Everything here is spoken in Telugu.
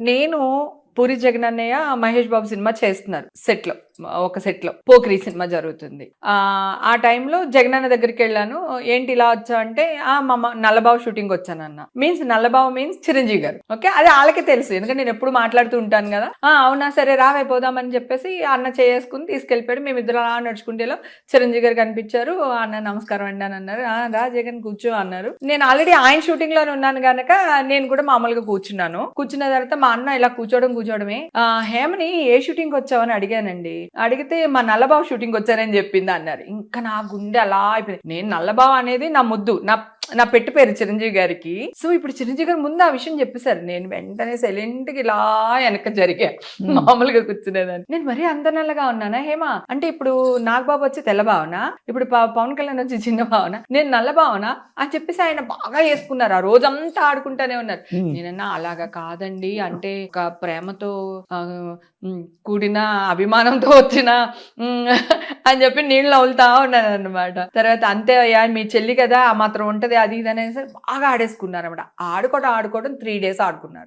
నేను పూరి జగనన్నయ్య మహేష్ బాబు సినిమా చేస్తున్నారు ఒక సెట్ లో పోకిరి సినిమా జరుగుతుంది. ఆ టైంలో జగనన్న దగ్గరికి వెళ్ళాను. ఏంటి ఇలా వచ్చా అంటే మా నల్లబాబు షూటింగ్ వచ్చానన్న. నల్లబాబు మీన్స్ చిరంజీవి గారు. ఓకే, అది వాళ్ళకి తెలుసు, ఎందుకంటే నేను ఎప్పుడు మాట్లాడుతూ ఉంటాను కదా. అవునా సరే రావే పోదామని చెప్పేసి అన్న చేసుకుని తీసుకెళ్ళిపోయాడు. మేము ఇద్దరు అలా నడుచుకుంటేలో చిరంజీవి గారు కనిపించారు. అన్న నమస్కారం అండి అని అన్నారు. రా జగన్ కూర్చో అన్నారు. నేను ఆల్రెడీ ఆయన షూటింగ్ లోనే ఉన్నాను గనక నేను కూడా మామూలుగా కూర్చున్నాను. కూర్చున్న తర్వాత మా అన్న ఇలా కూర్చోవడమే హేమని ఏ షూటింగ్ వచ్చావని అడిగానండి. అడిగితే మా నల్లబాబు షూటింగ్ వచ్చారని చెప్పింది అన్నారు. ఇంకా నా గుండె అలా అయిపోయింది. నేను నల్లబాబు అనేది నా ముద్దు, నా పెట్టు పేరు చిరంజీవి గారికి. సో ఇప్పుడు చిరంజీవి గారు ముందు ఆ విషయం చెప్పేశారు. నేను వెంటనే సైలెంట్ గా ఇలా వెనక జరిగా, మామూలుగా కూర్చునేదాన్ని. నేను మరీ అంత నల్లగా ఉన్నానా హేమా అంటే? ఇప్పుడు నాగబాబు వచ్చి తెల్ల భావన, ఇప్పుడు పవన్ కళ్యాణ్ వచ్చి చిన్న భావన, నేను నల్ల భావన అని చెప్పేసి ఆయన బాగా వేసుకున్నారు. ఆ రోజంతా ఆడుకుంటానే ఉన్నారు. నేనన్నా అలాగా కాదండి, అంటే ఒక ప్రేమతో కూడిన అభిమానంతో వచ్చిన అని చెప్పి నీళ్ళు నవ్వులుతా ఉన్నాను అనమాట. తర్వాత అంతే అయ్యా మీ చెల్లి కదా ఆ మాత్రం ఉంటది అది ఇది అనేసి బాగా ఆడేసుకున్నారు అనమాట. ఆడుకోవడం 3 days ఆడుకున్నారు.